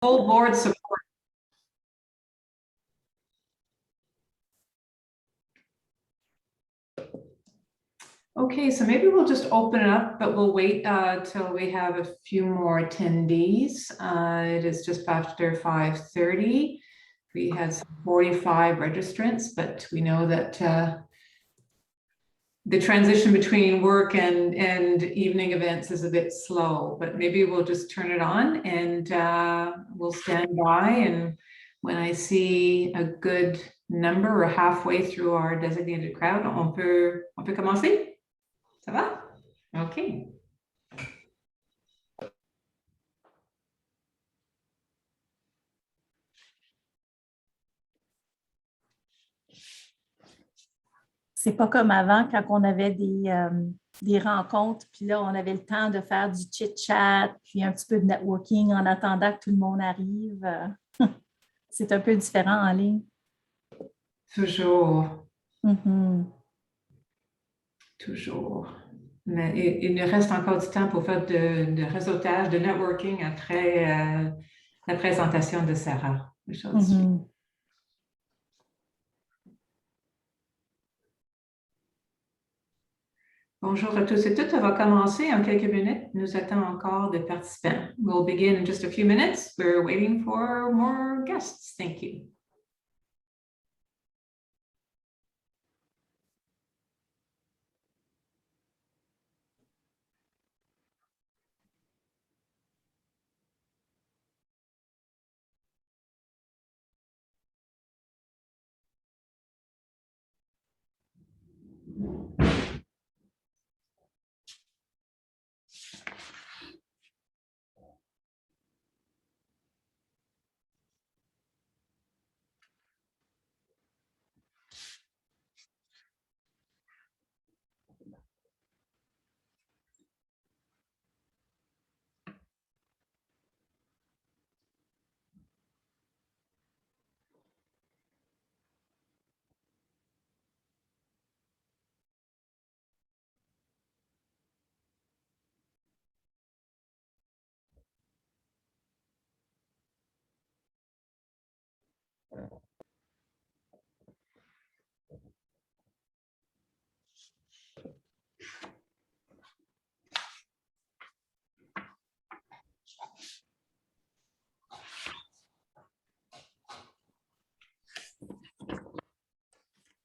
Full board support. Okay, so maybe we'll just open it up, but we'll wait till we have a few more attendees. It is just after 5:30. We had 45 registrants, but we know that the transition between work and evening events is a bit slow, but maybe we'll just turn it on and we'll stand by. And when I see a good number or halfway through our designated crowd, on peut commencer? Ça va? Okay. C'est pas comme avant quand on avait des rencontres, puis là, on avait le temps de faire du chit-chat, puis un petit peu de networking en attendant que tout le monde arrive. C'est un peu différent en ligne. Toujours. Mm-hmm. Toujours. Mais il nous reste encore du temps pour faire de réseautage, de networking après la présentation de Sarah aujourd'hui. Mm-hmm. Bonjour à tous et toutes. On va commencer en quelques minutes. Nous attendons encore des participants. We'll begin in just a few minutes. We're waiting for more guests. Thank you.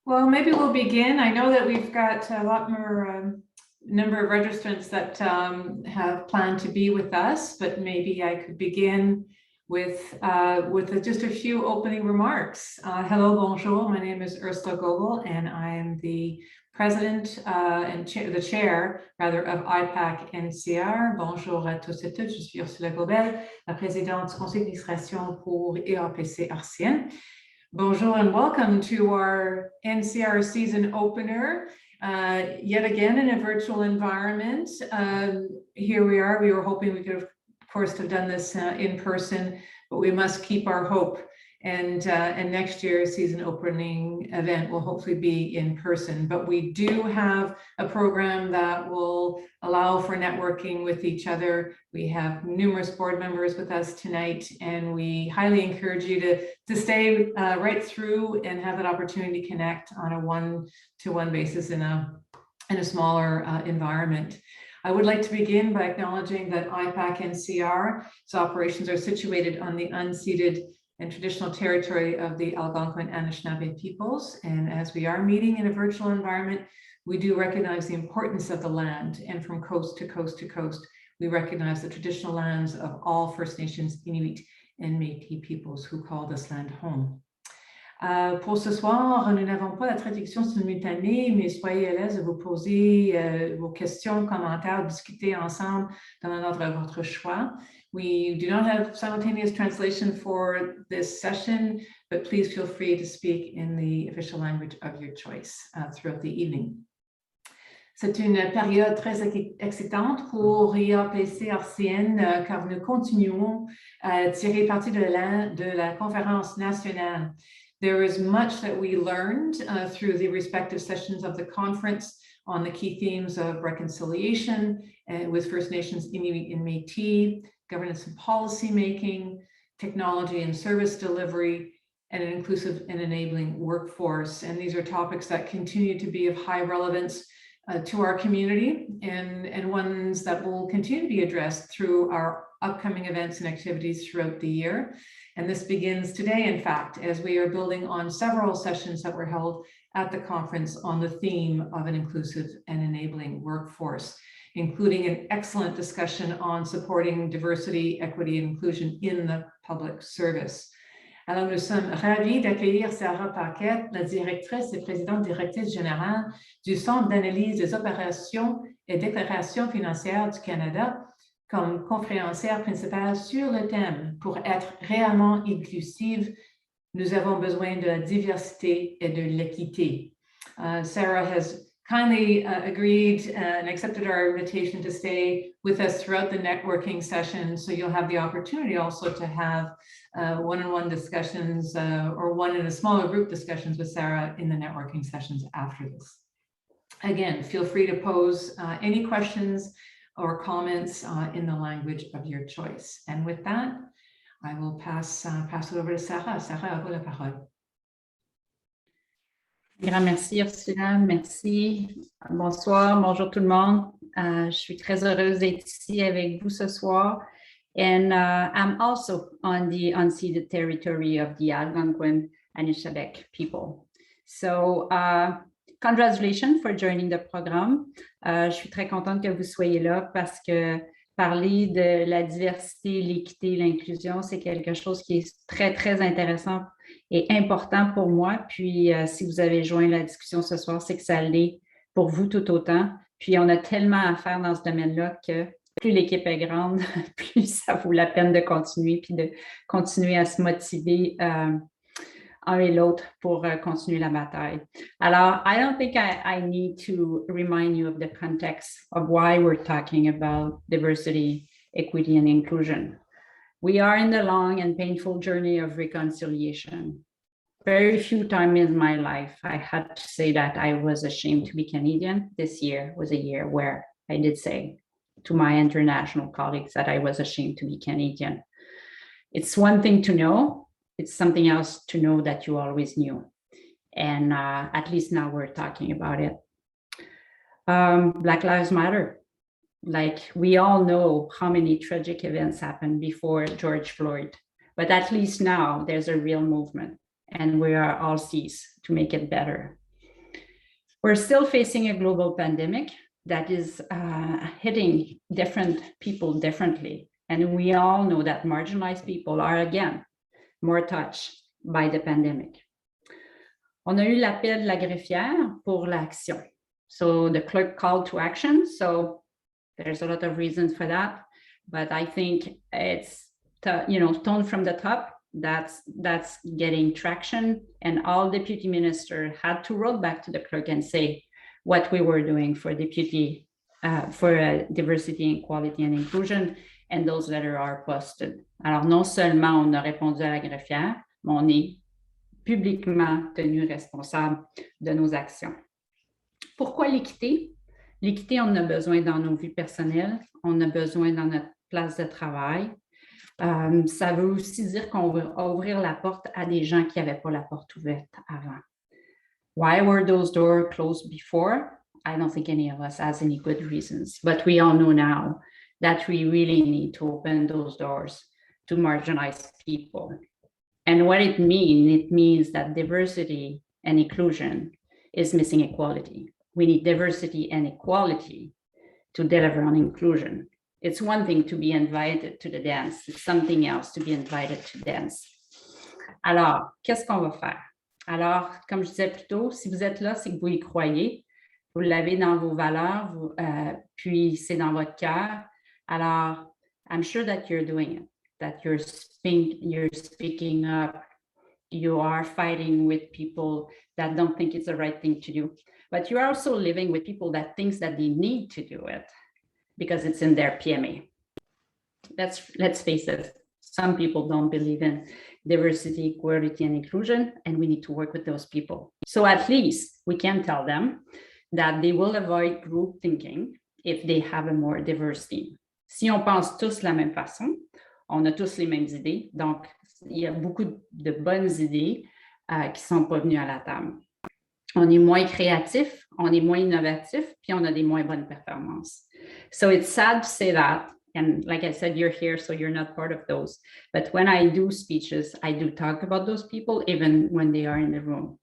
Well, maybe we'll begin. I know that we've got a lot more number of registrants that have planned to be with us, but maybe I could begin with just a few opening remarks. Hello, bonjour. My name is Ursula Gobel, and I am the president and the chair of IPAC-NCR. Bonjour à tous et toutes. Je suis Ursula Gobel, la présidente du conseil d'administration pour IAPC-RCN. Bonjour and welcome to our NCR season opener, yet again in a virtual environment. Here we are. We were hoping we could, of course, have done this in person, but we must keep our hope. And next year's season opening event will hopefully be in person. But we do have a program that will allow for networking with each other. We have numerous board members with us tonight, and we highly encourage you to stay right through and have that opportunity to connect on a one-to-one basis in a smaller environment. I would like to begin by acknowledging that IPAC-NCR's operations are situated on the unceded and traditional territory of the Algonquin and Anishinaabe peoples. And as we are meeting in a virtual environment, we do recognize the importance of the land. And from coast to coast to coast, we recognize the traditional lands of all First Nations, Inuit, and Métis peoples who call this land home. Pour ce soir, nous n'avons pas la traduction simultanée, mais soyez à l'aise de vous poser vos questions, commentaires, discuter ensemble dans l'ordre de votre choix. We do not have simultaneous translation for this session, but please feel free to speak in the official language of your choice throughout the evening. C'est une période très excitante pour IAPC-RCN car nous continuons à tirer parti de la conférence nationale. There is much that we learned through the respective sessions of the conference on the key themes of reconciliation with First Nations, Inuit, and Métis, governance and policy making, technology and service delivery, and an inclusive and enabling workforce. And these are topics that continue to be of high relevance to our community and ones that will continue to be addressed through our upcoming events and activities throughout the year. And this begins today, in fact, as we are building on several sessions that were held at the conference on the theme of an inclusive and enabling workforce, including an excellent discussion on supporting diversity, equity, and inclusion in the public service. Alors, nous sommes ravis d'accueillir Sarah Paquet, la directrice et présidente directrice générale du Centre d'analyse des opérations et déclarations financières du Canada, comme conférencière principale sur le thème. Pour être réellement inclusive, nous avons besoin de la diversité et de l'équité. Sarah has kindly agreed and accepted our invitation to stay with us throughout the networking session. So you'll have the opportunity also to have one-on-one discussions or one in a smaller group discussions with Sarah in the networking sessions after this. Again, feel free to pose any questions or comments in the language of your choice. And with that, I will pass it over to Sarah. Sarah, à vous la parole. Grand merci, Ursula. Merci. Bonsoir, bonjour tout le monde. Je suis très heureuse d'être ici avec vous ce soir. And I'm also on the unceded territory of the Algonquin and Anishinaabe people. So congratulations for joining the program. Je suis très contente que vous soyez là parce que parler de la diversité, l'équité, l'inclusion, c'est quelque chose qui est très, très intéressant et important pour moi. Puis, si vous avez joint la discussion ce soir, c'est que ça l'est pour vous tout autant. Puis, on a tellement à faire dans ce domaine-là que plus l'équipe est grande, plus ça vaut la peine de continuer, puis de continuer à se motiver un et l'autre pour continuer la bataille. Alors, I don't think I need to remind you of the context of why we're talking about diversity, equity, and inclusion. We are in the long and painful journey of reconciliation. Very few times in my life, I had to say that I was ashamed to be Canadian. This year was a year where I did say to my international colleagues that I was ashamed to be Canadian. It's one thing to know. It's something else to know that you always knew. And at least now we're talking about it. Black Lives Matter. Like, we all know how many tragic events happened before George Floyd, but at least now there's a real movement and we are all seized to make it better. We're still facing a global pandemic that is hitting different people differently. And we all know that marginalized people are, again, more touched by the pandemic. On a eu l'appel de la greffière pour l'action. So the clerk called to action. So there's a lot of reasons for that, but I think it's, tone from the top, that's getting traction. And all deputy ministers had to roll back to the clerk and say what we were doing for diversity, equality, and inclusion. And those letters are posted. Alors, non seulement on a répondu à la greffière, mais on est publiquement tenu responsable de nos actions. Pourquoi l'équité? L'équité, on en a besoin dans nos vies personnelles, on a besoin dans notre place de travail. Ça veut aussi dire qu'on va ouvrir la porte à des gens qui n'avaient pas la porte ouverte avant. Why were those doors closed before? I don't think any of us has any good reasons, but we all know now that we really need to open those doors to marginalized people. And what it means that diversity and inclusion is missing equality. We need diversity and equality to deliver on inclusion. It's one thing to be invited to the dance. It's something else to be invited to dance. Alors, qu'est-ce qu'on va faire? Alors, comme je disais plus tôt, si vous êtes là, c'est que vous y croyez. Vous l'avez dans vos valeurs, puis c'est dans votre cœur. Alors, I'm sure that you're doing it, that you're speaking up, you are fighting with people that don't think it's the right thing to do. But you're also living with people that think that they need to do it because it's in their PMA. Let's face it, some people don't believe in diversity, equality, and inclusion, and we need to work with those people. So at least we can tell them that they will avoid group thinking if they have a more diverse team. Si on pense tous la même façon, on a tous les mêmes idées. Donc, il y a beaucoup de bonnes idées qui ne sont pas venues à la table. On est moins créatif, on est moins innovatif, puis on a des moins bonnes performances. So it's sad to say that. And like I said, you're here, so you're not part of those. But when I do speeches, I do talk about those people, even when they are in the room.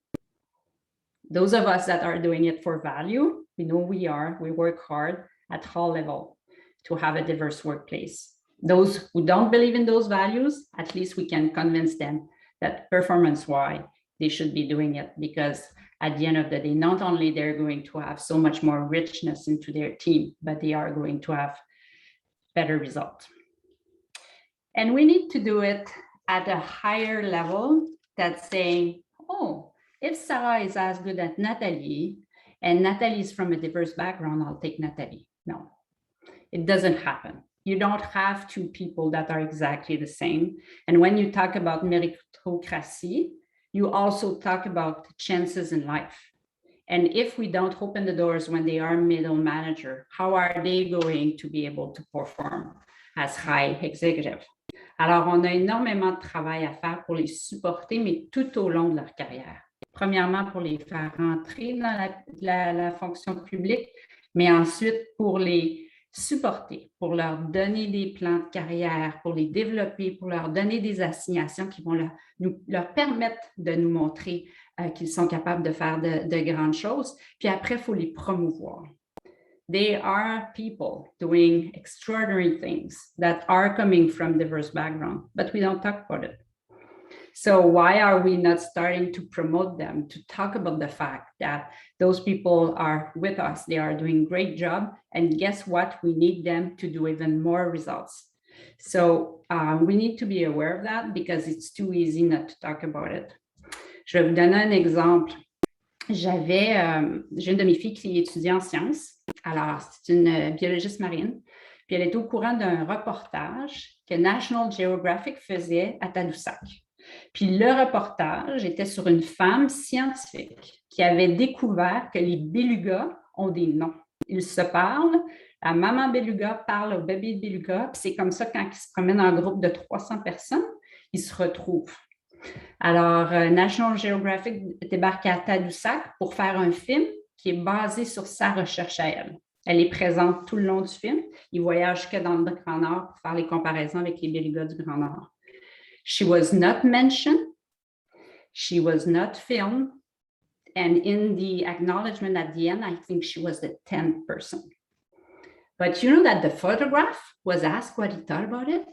Those of us that are doing it for value, we know we work hard at all levels to have a diverse workplace. Those who don't believe in those values, at least we can convince them that performance-wise, they should be doing it, because at the end of the day, not only they're going to have so much more richness into their team, but they are going to have better results. And we need to do it at a higher level that's saying, oh, if Sarah is as good as Nathalie, and Nathalie is from a diverse background, I'll take Nathalie. No, it doesn't happen. You don't have two people that are exactly the same. And when you talk about meritocracy, you also talk about chances in life. And if we don't open the doors when they are middle manager, how are they going to be able to perform as high executive? Alors, on a énormément de travail à faire pour les supporter, mais tout au long de leur carrière. Premièrement, pour les faire rentrer dans la fonction publique, mais ensuite pour les supporter, pour leur donner des plans de carrière, pour les développer, pour leur donner des assignations qui vont leur permettre de nous montrer qu'ils sont capables de faire de grandes choses. Puis après, il faut les promouvoir. They are people doing extraordinary things that are coming from diverse background, but we don't talk about it. So why are we not starting to promote them, to talk about the fact that those people are with us, they are doing a great job, and guess what? We need them to do even more results. So we need to be aware of that, because it's too easy not to talk about it. Je vais vous donner un exemple. J'ai une de mes filles qui étudie en sciences. Alors, c'est une biologiste marine. Puis elle est au courant d'un reportage que National Geographic faisait à Tadoussac. Puis le reportage était sur une femme scientifique qui avait découvert que les belugas ont des noms. Ils se parlent, la maman beluga parle au bébé beluga, puis c'est comme ça quand ils se promènent en groupe de 300 personnes, ils se retrouvent. Alors, National Geographic débarque à Tadoussac pour faire un film qui est basé sur sa recherche à elle. Elle est présente tout le long du film. Ils voyagent jusque dans le Grand Nord pour faire les comparaisons avec les belugas du Grand Nord. She was not mentioned. She was not filmed. And in the acknowledgement at the end, I think she was the 10th person. But you know that the photograph was asked what he thought about it?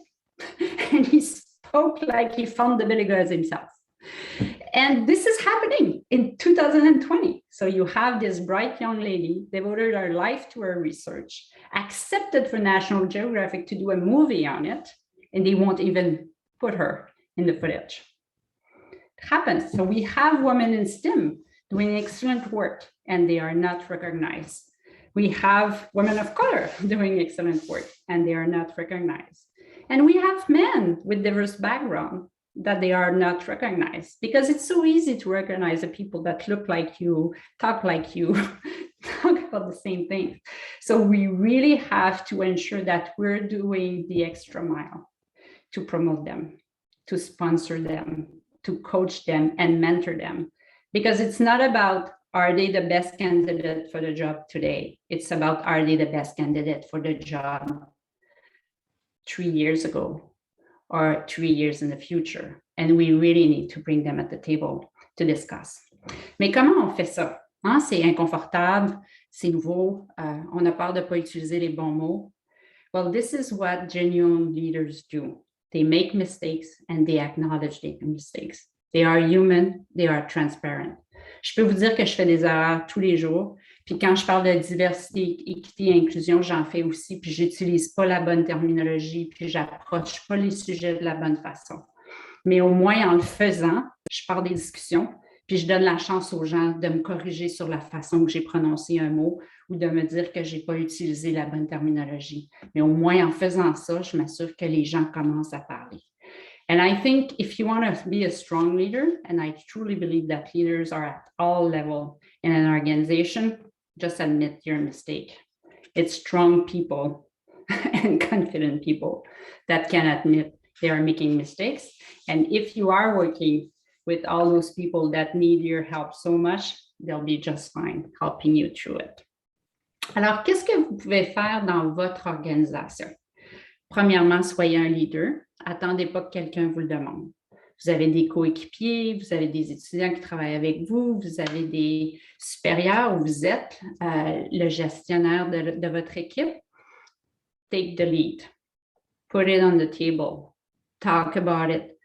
And he spoke like he found the belugas himself. And this is happening in 2020. So you have this bright young lady devoted her life to her research, accepted for National Geographic to do a movie on it, and they won't even put her in the footage. It happens. So we have women in STEM doing excellent work, and they are not recognized. We have women of color doing excellent work, and they are not recognized. And we have men with diverse background that they are not recognized, because it's so easy to recognize the people that look like you, talk like you, talk about the same thing. So we really have to ensure that we're doing the extra mile to promote them, to sponsor them, to coach them and mentor them. Because it's not about, are they the best candidate for the job today? It's about, are they the best candidate for the job 3 years ago or 3 years in the future? And we really need to bring them at the table to discuss. Mais comment on fait ça? Hein? C'est inconfortable, c'est nouveau, on a peur de ne pas utiliser les bons mots. Well, this is what genuine leaders do. They make mistakes and they acknowledge their mistakes. They are human, they are transparent. Je peux vous dire que je fais des erreurs tous les jours. Puis quand je parle de diversité, équité et inclusion, j'en fais aussi. Puis j'utilise pas la bonne terminologie, puis j'approche pas les sujets de la bonne façon. Mais au moins en le faisant, je pars des discussions, puis je donne la chance aux gens de me corriger sur la façon que j'ai prononcé un mot ou de me dire que j'ai pas utilisé la bonne terminologie. Mais au moins en faisant ça, je m'assure que les gens commencent à parler. And I think if you want to be a strong leader, and I truly believe that leaders are at all levels in an organization, just admit your mistake. It's strong people and confident people that can admit they are making mistakes. And if you are working with all those people that need your help so much, they'll be just fine helping you through it. Alors, qu'est-ce que vous pouvez faire dans votre organisation? Premièrement, soyez un leader. Attendez pas que quelqu'un vous le demande. Vous avez des coéquipiers, vous avez des étudiants qui travaillent avec vous, vous avez des supérieurs, vous êtes le gestionnaire de votre équipe. Take the lead. Put it on the table. Talk about it.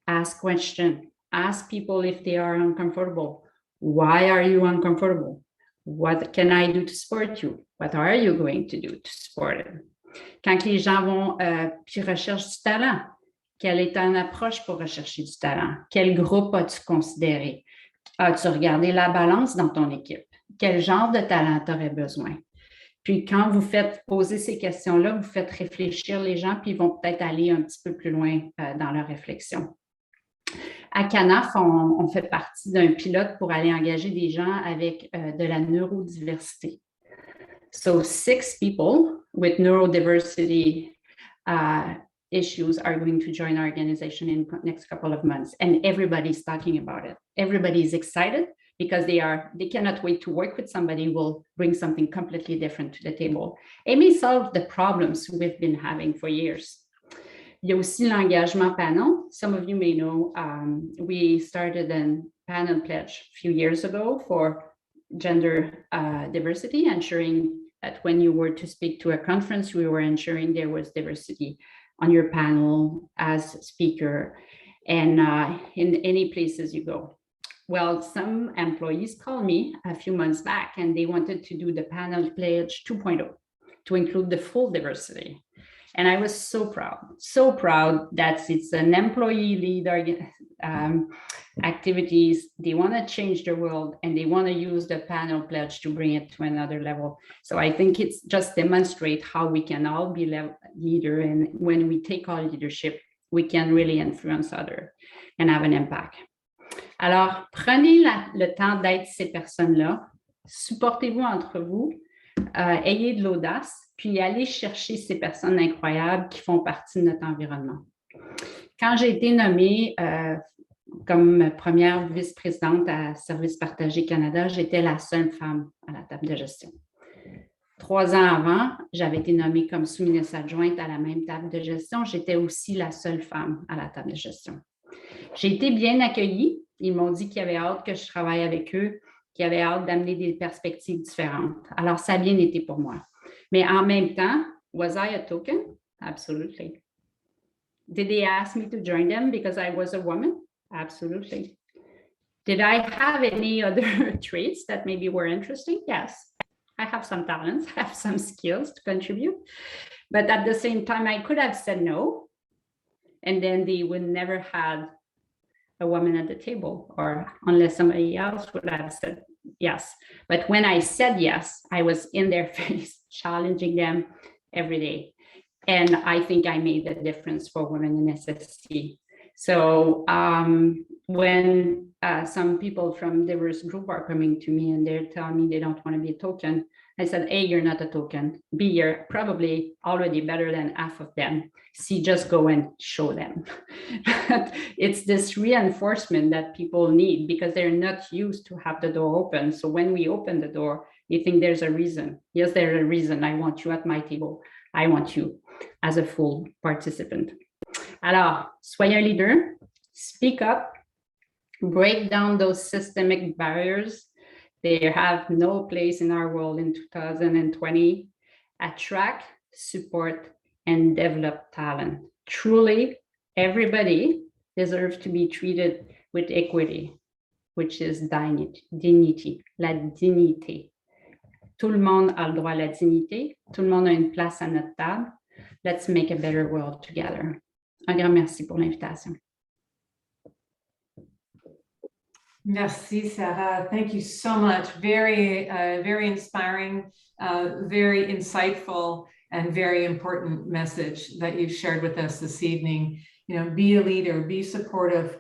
Ask questions. Ask people if they are uncomfortable. Why are you uncomfortable? What can I do to support you? What are you going to do to support it? Quand les gens vont puis recherchent du talent, quelle est ton approche pour rechercher du talent? Quel groupe as-tu considéré? As-tu regardé la balance dans ton équipe? Quel genre de talent tu aurais besoin? Puis quand vous faites poser ces questions-là, vous faites réfléchir les gens, puis ils vont peut-être aller un petit peu plus loin dans leur réflexion. À CANAF, on fait partie d'un pilote pour aller engager des gens avec de la neurodiversité. So 6 people with neurodiversity issues are going to join our organization in the next couple of months, and everybody's talking about it. Everybody's excited because they cannot wait to work with somebody who will bring something completely different to the table. It may solve the problems we've been having for years. Il y a aussi l'engagement panel. Some of you may know we started a panel pledge a few years ago for gender diversity, ensuring that when you were to speak to a conference, we were ensuring there was diversity on your panel as speaker and in any places you go. Well, some employees called me a few months back and they wanted to do the panel pledge 2.0 to include the full diversity. And I was so proud that it's an employee lead activities. They want to change the world and they want to use the panel pledge to bring it to another level. So I think it's just demonstrate how we can all be leader, and when we take our leadership, we can really influence others and have an impact. Alors, prenez le temps d'être ces personnes-là, supportez-vous entre vous, ayez de l'audace, puis allez chercher ces personnes incroyables qui font partie de notre environnement. Quand j'ai été nommée comme première vice-présidente à Services partagés Canada, j'étais la seule femme à la table de gestion. 3 ans avant, j'avais été nommée comme sous-ministre adjointe à la même table de gestion. J'étais aussi la seule femme à la table de gestion. J'ai été bien accueillie. Ils m'ont dit qu'ils avaient hâte que je travaille avec eux, qu'ils avaient hâte d'amener des perspectives différentes. Alors, ça a bien été pour moi. Mais en même temps, was I a token? Absolutely. Did they ask me to join them because I was a woman? Absolutely. Did I have any other traits that maybe were interesting? Yes. I have some talents, I have some skills to contribute. But at the same time, I could have said no, and then they would never have a woman at the table, or unless somebody else would have said yes. But when I said yes, I was in their face, challenging them every day. And I think I made a difference for women in SSC. So when some people from diverse group are coming to me and they're telling me they don't want to be a token, I said, A, you're not a token. B, you're probably already better than half of them. C, just go and show them. It's this reinforcement that people need because they're not used to have the door open. So when we open the door, you think there's a reason. Yes, there's a reason. I want you at my table. I want you as a full participant. Alors, soyez un leader, speak up, break down those systemic barriers. They have no place in our world in 2020. Attract, support, and develop talent. Truly, everybody deserves to be treated with equity, which is dignity, la dignité. Tout le monde a le droit à la dignité. Tout le monde a une place à notre table. Let's make a better world together. Un grand merci pour l'invitation. Merci, Sarah. Thank you so much. Very, very inspiring, very insightful, and very important message that you shared with us this evening. You know, be a leader, be supportive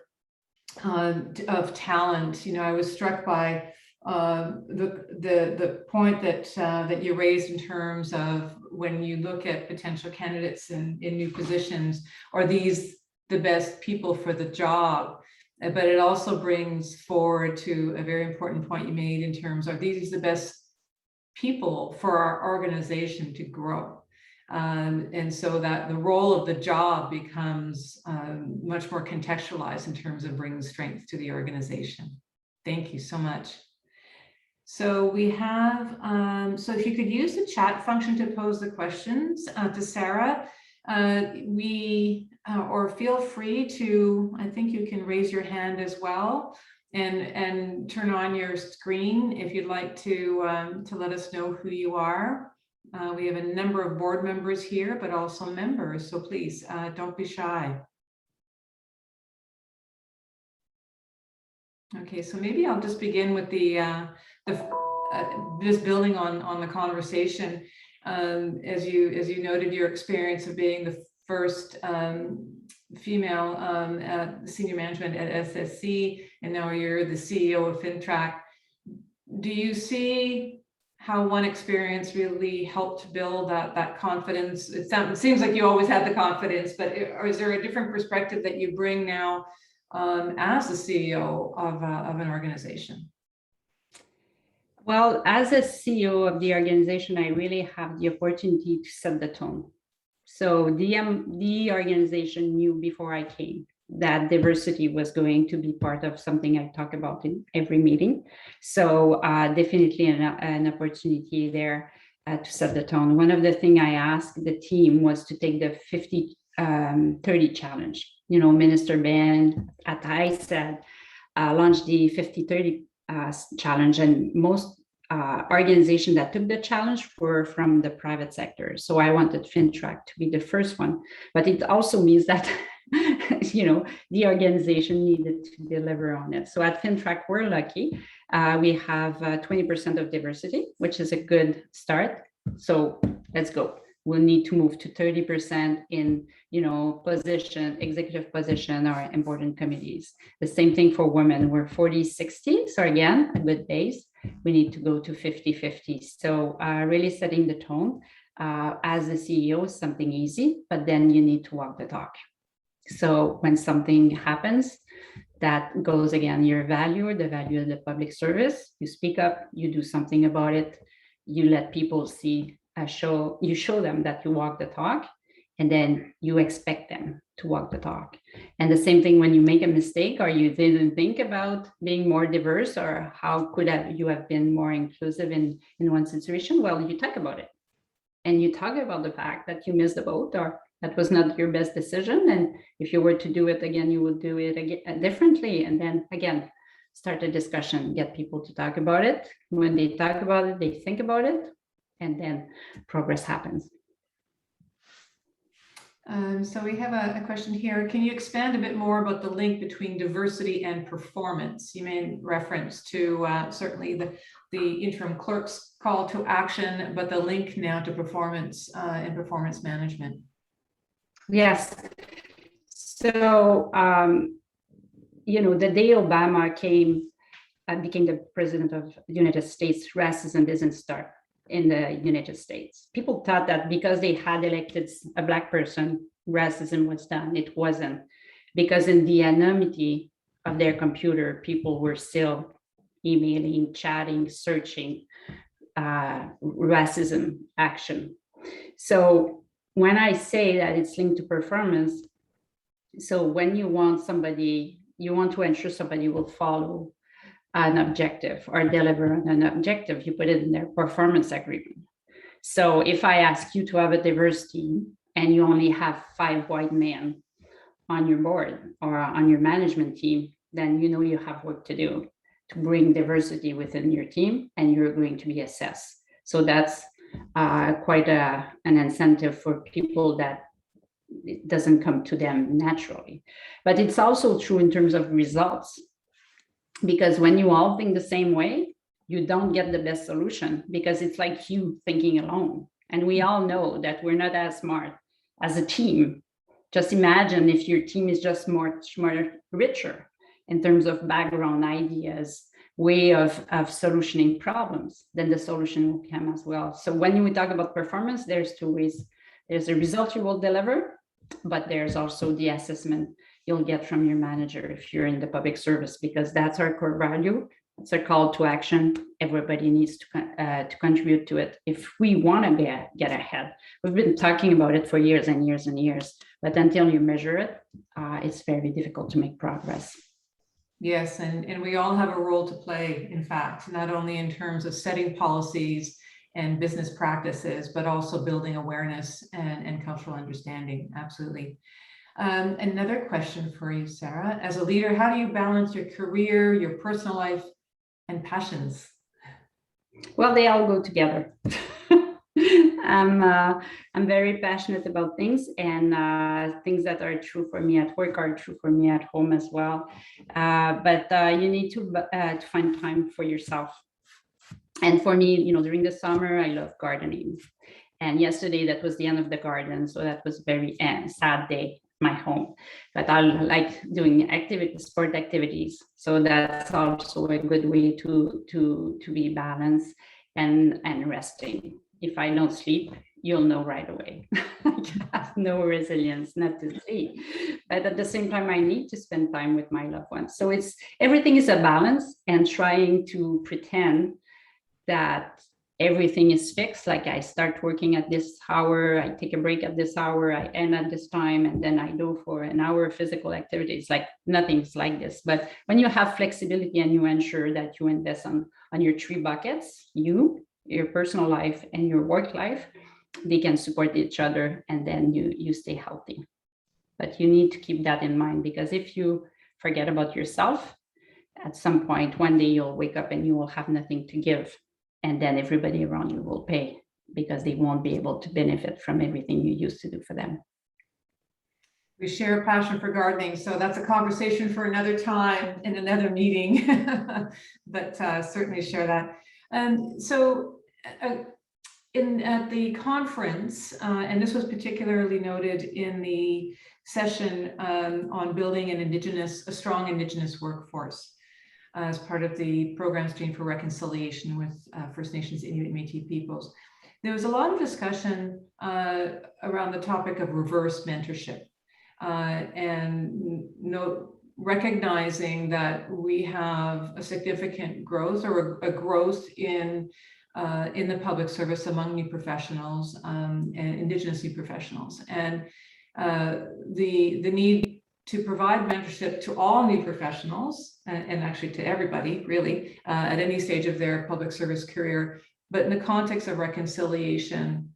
of talent. You know, I was struck by the point that you raised in terms of when you look at potential candidates in new positions, or these the best people for the job, but it also brings forward to a very important point you made in terms of these are the best people for our organization to grow. And so that the role of the job becomes much more contextualized in terms of bringing strength to the organization. Thank you so much. So we have, so if you could use the chat function to pose the questions to Sarah, or feel free to, I think you can raise your hand as well and turn on your screen if you'd like to let us know who you are. We have a number of board members here, but also members, so please don't be shy. Okay, so maybe I'll just begin with just building on the conversation. As you noted, your experience of being the first female senior management at SSC, and now you're the CEO of FinTrack. Do you see how one experience really helped build that confidence? It seems like you always had the confidence, but is there a different perspective that you bring now as the CEO of an organization? Well, as a CEO of the organization, I really have the opportunity to set the tone. So the organization knew before I came that diversity was going to be part of something I talk about in every meeting. So definitely an opportunity there to set the tone. One of the things I asked the team was to take the 50-30 challenge. You know, Minister Ben at ISAD launched the 50-30 challenge, and most organizations that took the challenge were from the private sector. So I wanted FinTrack to be the first one, but it also means that you know, the organization needed to deliver on it. So at FinTrack, we're lucky. We have 20% of diversity, which is a good start. So let's go. We'll need to move to 30% in, you know, executive position or important committees. The same thing for women. We're 40-60. So again, a good base. We need to go to 50-50. So really setting the tone as a CEO is something easy, but then you need to walk the talk. So when something happens that goes again, your value, the value of the public service, you speak up, you do something about it, you let people see, you show them that you walk the talk, and then you expect them to walk the talk. And the same thing when you make a mistake or you didn't think about being more diverse, or how could you have been more inclusive in one situation? Well, you talk about it. And you talk about the fact that you missed the boat, or that was not your best decision. And if you were to do it again, you would do it again differently. And then again, start a discussion, get people to talk about it. When they talk about it, they think about it, and then progress happens. So we have a question here. Can you expand a bit more about the link between diversity and performance? You made reference to certainly the interim clerk's call to action, but the link now to performance and performance management. Yes. So, you know, the day Obama became the president of the United States, racism didn't start in the United States. People thought that because they had elected a Black person, racism was done. It wasn't, because in the anonymity of their computer, people were still emailing, chatting, searching racism action. So when I say that it's linked to performance, so when you want to ensure somebody will follow an objective or deliver on an objective, you put it in their performance agreement. So if I ask you to have a diverse team and you only have 5 white men on your board or on your management team, then you know you have work to do to bring diversity within your team, and you're going to be assessed. So that's quite an incentive for people that it doesn't come to them naturally. But it's also true in terms of results, because when you all think the same way, you don't get the best solution, because it's like you thinking alone. And we all know that we're not as smart as a team. Just imagine if your team is just much more richer in terms of background, ideas, way of solutioning problems, then the solution will come as well. So when we talk about performance, there's 2 ways. There's a result you will deliver, But there's also the assessment you'll get from your manager if you're in the public service, because that's our core value. It's a call to action. Everybody needs to contribute to it if we want to get ahead. We've been talking about it for years and years and years, but until you measure it, it's very difficult to make progress. Yes, and we all have a role to play, in fact, not only in terms of setting policies and business practices, but also building awareness and cultural understanding. Absolutely. Another question for you, Sarah. As a leader, how do you balance your career, your personal life, and passions? Well, they all go together. I'm very passionate about things, and things that are true for me at work are true for me at home as well. But you need to find time for yourself. And for me, during the summer, I love gardening. And yesterday, that was the end of the garden, so that was very sad day. My home, but I like doing sport activities. So that's also a good way to be balanced and resting. If I don't sleep, you'll know right away. I have no resilience not to sleep. But at the same time, I need to spend time with my loved ones. So everything is a balance, and trying to pretend that everything is fixed. Like I start working at this hour, I take a break at this hour, I end at this time, and then I go for an hour of physical activities. Like nothing's like this. But when you have flexibility and you ensure that you invest on your 3 buckets, your personal life and your work life, they can support each other, and then you stay healthy. But you need to keep that in mind, because if you forget about yourself, at some point, one day you'll wake up and you will have nothing to give. And then everybody around you will pay, because they won't be able to benefit from everything you used to do for them. We share a passion for gardening, so that's a conversation for another time in another meeting, but certainly share that. At the conference, and this was particularly noted in the session on building a strong Indigenous workforce, as part of the program stream for reconciliation with First Nations, Inuit, and Métis peoples. There was a lot of discussion around the topic of reverse mentorship, and recognizing that we have a significant growth, or a growth in the public service among new professionals, and Indigenous new professionals, and the need to provide mentorship to all new professionals, and actually to everybody, really, at any stage of their public service career, but in the context of reconciliation,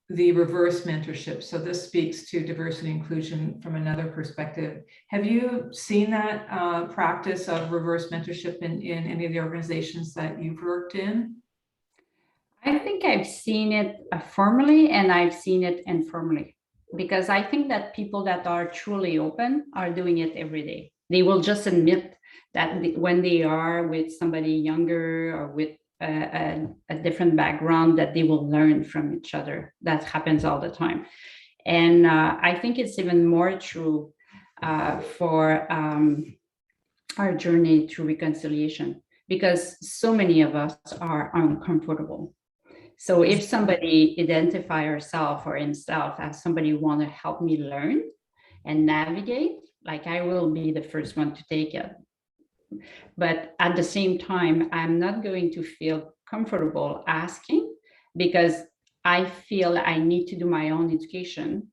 the reverse mentorship. So this speaks to diversity and inclusion from another perspective. Have you seen that practice of reverse mentorship in any of the organizations that you've worked in? I think I've seen it formally, and I've seen it informally. Because I think that people that are truly open are doing it every day. They will just admit that when they are with somebody younger or with a different background, that they will learn from each other. That happens all the time. And I think it's even more true for our journey to reconciliation, because so many of us are uncomfortable. So if somebody identify herself or himself as somebody who want to help me learn and navigate, like I will be the first one to take it. But at the same time, I'm not going to feel comfortable asking, because I feel I need to do my own education,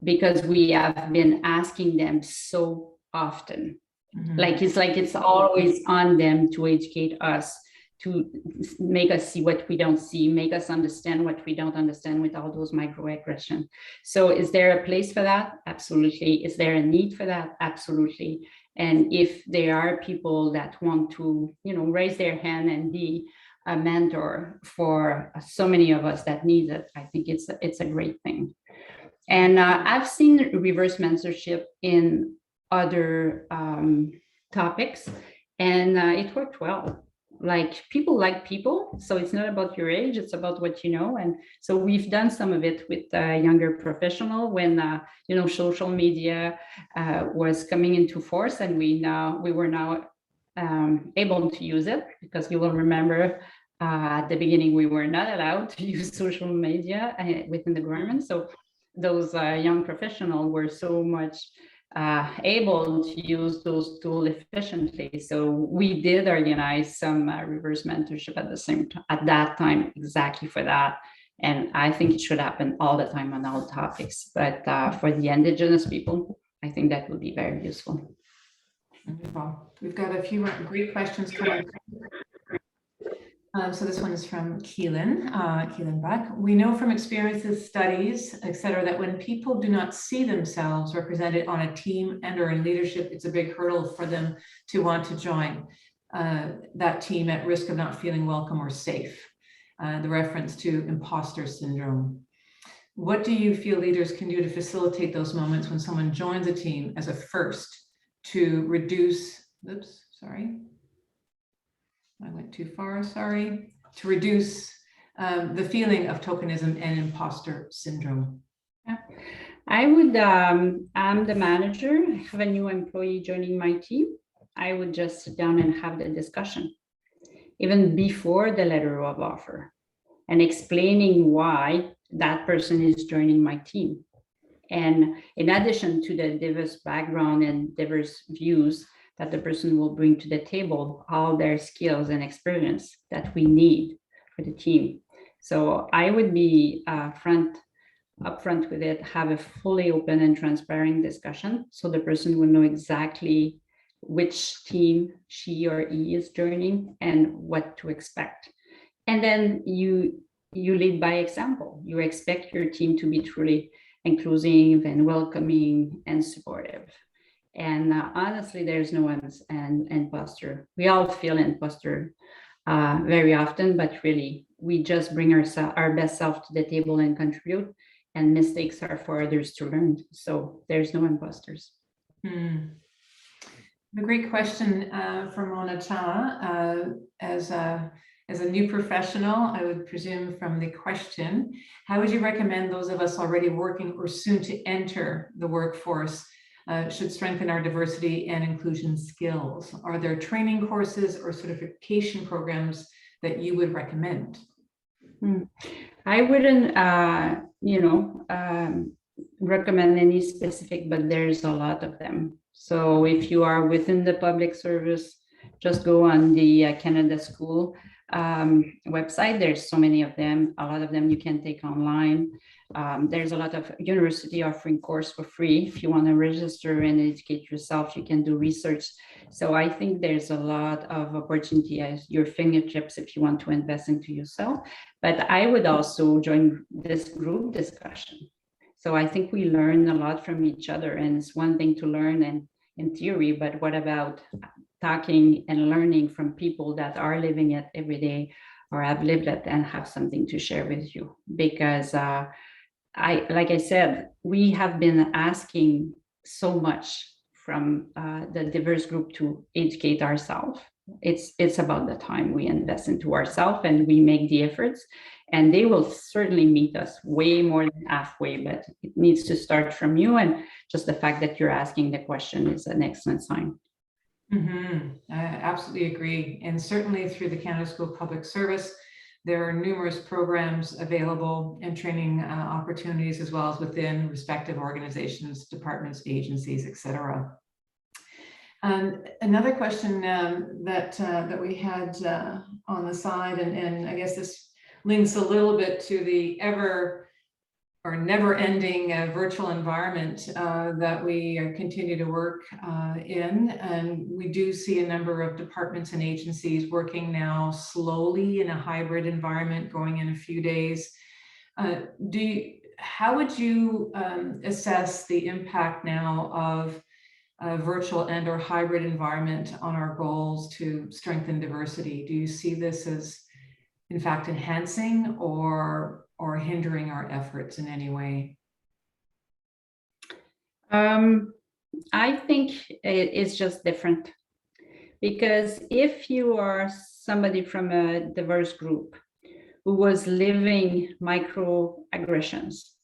because we have been asking them so often. Mm-hmm. It's always on them to educate us, to make us see what we don't see, make us understand what we don't understand, with all those microaggressions. So is there a place for that? Absolutely. Is there a need for that? Absolutely. And if there are people that want to, raise their hand and be a mentor for so many of us that need it, I think it's a great thing. And I've seen reverse mentorship in other topics, and it worked well. Like people, so it's not about your age, it's about what you know. And so we've done some of it with younger professional when social media was coming into force, and we were now able to use it, because you will remember at the beginning we were not allowed to use social media within the government. So those young professionals were so much able to use those tools efficiently. So we did organize some reverse mentorship at that time exactly for that. And I think it should happen all the time on all topics. But for the Indigenous people, I think that would be very useful. Wonderful. We've got a few more great questions coming. So this one is from Keelan Buck. We know from experiences, studies, et cetera, that when people do not see themselves represented on a team and or in leadership, it's a big hurdle for them to want to join that team at risk of not feeling welcome or safe. The reference to imposter syndrome. What do you feel leaders can do to facilitate those moments when someone joins a team as a first to reduce, oops, sorry. I went too far, sorry, to reduce the feeling of tokenism and imposter syndrome? Yeah. I would, I'm the manager, I have a new employee joining my team. I would just sit down and have the discussion, even before the letter of offer, and explaining why that person is joining my team. And in addition to the diverse background and diverse views that the person will bring to the table, all their skills and experience that we need for the team. So I would be upfront with it, have a fully open and transparent discussion so the person will know exactly which team she or he is joining and what to expect. And then you lead by example. You expect your team to be truly inclusive and welcoming and supportive. And honestly, there's no imposter. We all feel imposter very often, but really, we just bring our best self to the table and contribute, and mistakes are for others to learn. So there's no imposters. A great question from uOttawa. As a new professional, I would presume from the question, how would you recommend those of us already working or soon to enter the workforce should strengthen our diversity and inclusion skills? Are there training courses or certification programs that you would recommend? I wouldn't, recommend any specific, but there's a lot of them. So if you are within the public service, just go on the Canada School website. There's so many of them. A lot of them you can take online. There's a lot of university offering course for free. If you want to register and educate yourself, you can do research. So I think there's a lot of opportunity at your fingertips if you want to invest into yourself. But I would also join this group discussion. So I think we learn a lot from each other, and it's one thing to learn and in theory, but what about talking and learning from people that are living it every day or have lived it and have something to share with you? Because like I said, we have been asking so much from the diverse group to educate ourselves. It's about the time we invest into ourselves and we make the efforts, and they will certainly meet us way more than halfway, but it needs to start from you, and just the fact that you're asking the question is an excellent sign. I absolutely agree. And certainly through the Canada School of Public Service, there are numerous programs available and training opportunities, as well as within respective organizations, departments, agencies, etc. Another question that we had on the side, and I guess this links a little bit to the never-ending virtual environment that we continue to work in. And we do see a number of departments and agencies working now slowly in a hybrid environment, going in a few days. How would you assess the impact now of virtual and or hybrid environment on our goals to strengthen diversity? Do you see this as, in fact, enhancing or hindering our efforts in any way? I think it's just different, because if you are somebody from a diverse group who was living microaggressions,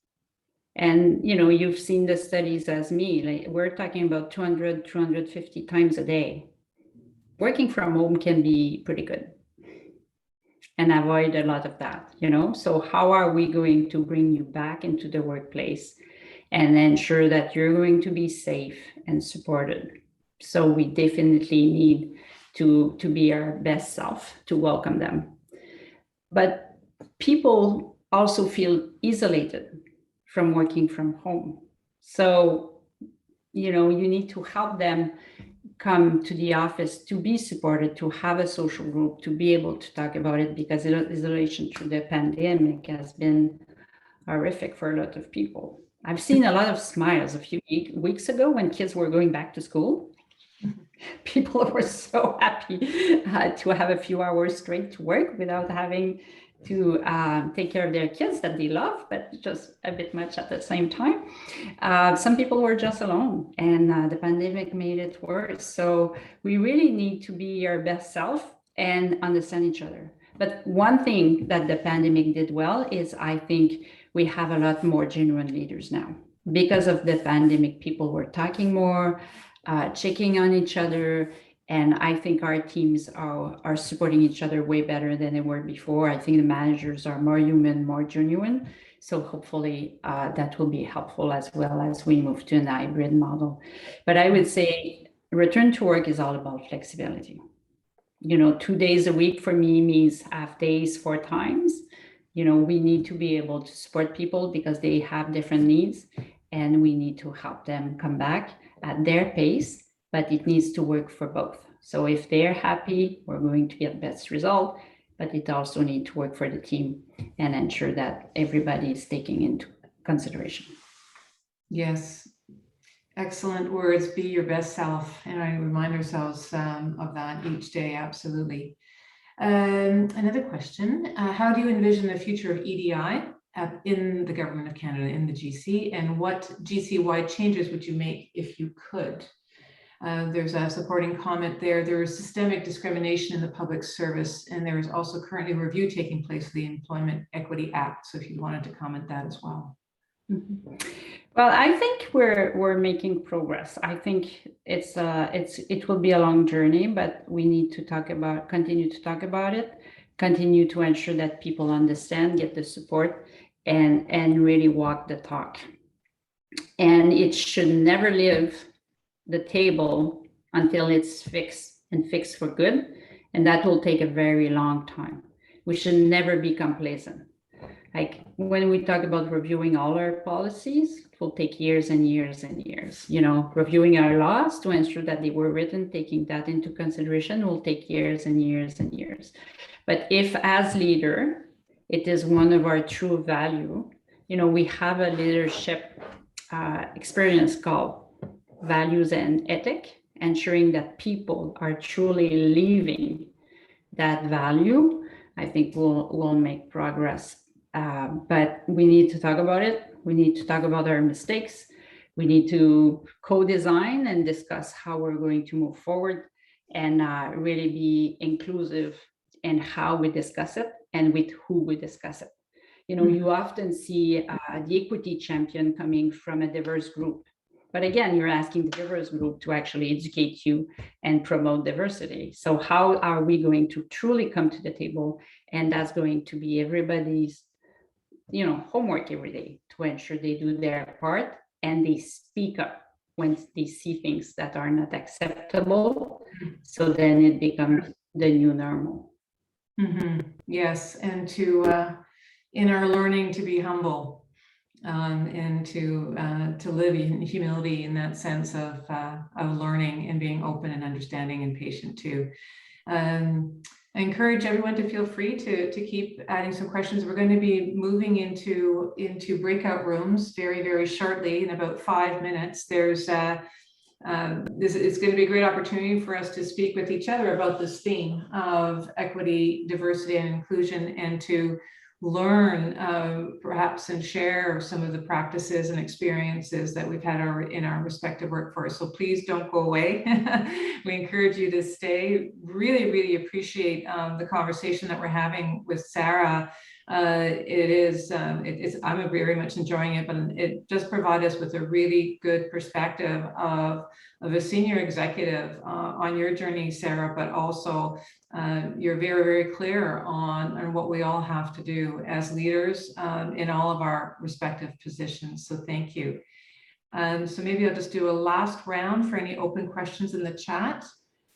and you've seen the studies as me, like we're talking about 200, 250 times a day. Working from home can be pretty good and avoid a lot of that, So how are we going to bring you back into the workplace and ensure that you're going to be safe and supported. So we definitely need to be our best self to welcome them. But people also feel isolated from working from home. So, you need to help them come to the office to be supported, to have a social group, to be able to talk about it, because isolation through the pandemic has been horrific for a lot of people. I've seen a lot of smiles a few weeks ago when kids were going back to school. People were so happy to have a few hours straight to work without having to take care of their kids that they love, but just a bit much at the same time. Some people were just alone, and the pandemic made it worse. So we really need to be our best self and understand each other. But one thing that the pandemic did well is, I think, we have a lot more genuine leaders now. Because of the pandemic, people were talking more, checking on each other. And I think our teams are supporting each other way better than they were before. I think the managers are more human, more genuine. So hopefully that will be helpful as well as we move to an hybrid model. But I would say return to work is all about flexibility. 2 days a week for me means half days 4 times. We need to be able to support people because they have different needs, and we need to help them come back at their pace, but it needs to work for both. So if they're happy, we're going to get best result, but it also needs to work for the team and ensure that everybody is taking into consideration. Yes. Excellent words. Be your best self. And I remind ourselves of that each day. Absolutely. Another question. How do you envision the future of EDI in the Government of Canada, in the GC, and what GC-wide changes would you make if you could? There's a supporting comment there. There is systemic discrimination in the public service, and there is also currently a review taking place for the Employment Equity Act. So if you wanted to comment that as well. Mm-hmm. Well, I think we're making progress. I think it will be a long journey, but we need to continue to talk about it, continue to ensure that people understand, get the support, and really walk the talk. And it should never leave the table until it's fixed and fixed for good, and that will take a very long time. We should never be complacent. Like when we talk about reviewing all our policies, it will take years and years and years. Reviewing our laws to ensure that they were written, taking that into consideration, will take years and years and years. But if as leader, it is one of our true value, we have a leadership experience called Values and Ethic, ensuring that people are truly living that value. I think we'll make progress. But we need to talk about it. We need to talk about our mistakes. We need to co-design and discuss how we're going to move forward, and really be inclusive in how we discuss it and with who we discuss it. You often see the equity champion coming from a diverse group. But again, you're asking the diverse group to actually educate you and promote diversity. So how are we going to truly come to the table? And that's going to be everybody's homework every day, to ensure they do their part and they speak up when they see things that are not acceptable. So then it becomes the new normal. Mm-hmm. Yes, and to in our learning to be humble, and to live in humility, in that sense of learning and being open and understanding and patient too. I encourage everyone to feel free to keep adding some questions. We're going to be moving into breakout rooms very, very shortly, in about 5 minutes. It's going to be a great opportunity for us to speak with each other about this theme of equity, diversity, and inclusion, and to learn perhaps and share some of the practices and experiences that we've had in our respective workforce. So please don't go away. We encourage you to stay. Really, really appreciate the conversation that we're having with Sarah. I'm very much enjoying it, but it just provides us with a really good perspective of a senior executive on your journey, Sarah, but also you're very, very clear on what we all have to do as leaders in all of our respective positions. So thank you. So maybe I'll just do a last round for any open questions in the chat.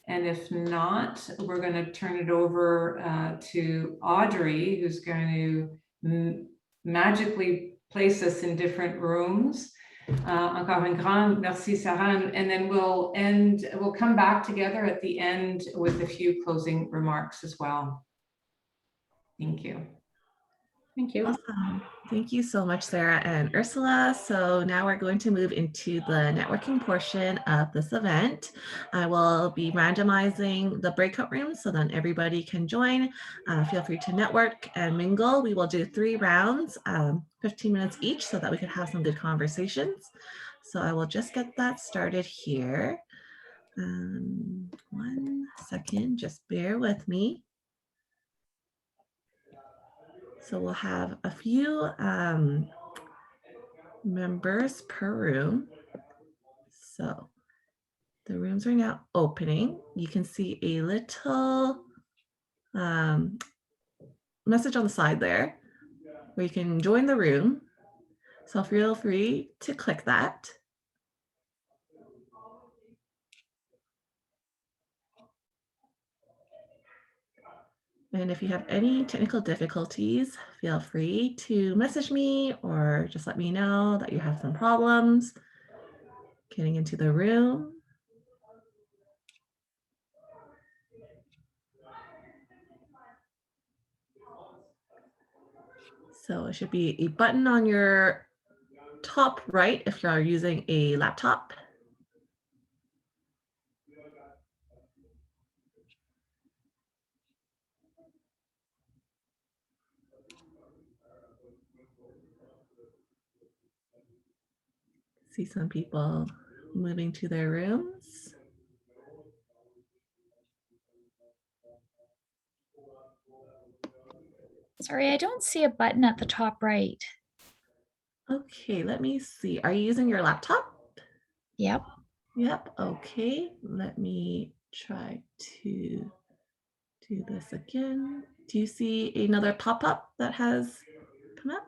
And if not, we're going to turn it over to Audrey, who's going to magically place us in different rooms. Encore un grand merci, Sarah. And then we'll come back together at the end with a few closing remarks as well. Thank you. Thank you. Awesome. Thank you so much, Sarah and Ursula. So now we're going to move into the networking portion of this event. I will be randomizing the breakout rooms so then everybody can join. Feel free to network and mingle. We will do 3 rounds, 15 minutes each, so that we can have some good conversations. So I will just get that started here. 1 second, just bear with me. So we'll have a few members per room. So the rooms are now opening. You can see a little message on the side there where you can join the room. So feel free to click that. And if you have any technical difficulties, feel free to message me or just let me know that you have some problems getting into the room. So it should be a button on your top right if you are using a laptop. See some people moving to their rooms. Sorry, I don't see a button at the top right. Okay, let me see. Are you using your laptop? Yep. Yep, okay. Let me try to do this again. Do you see another pop-up that has come up?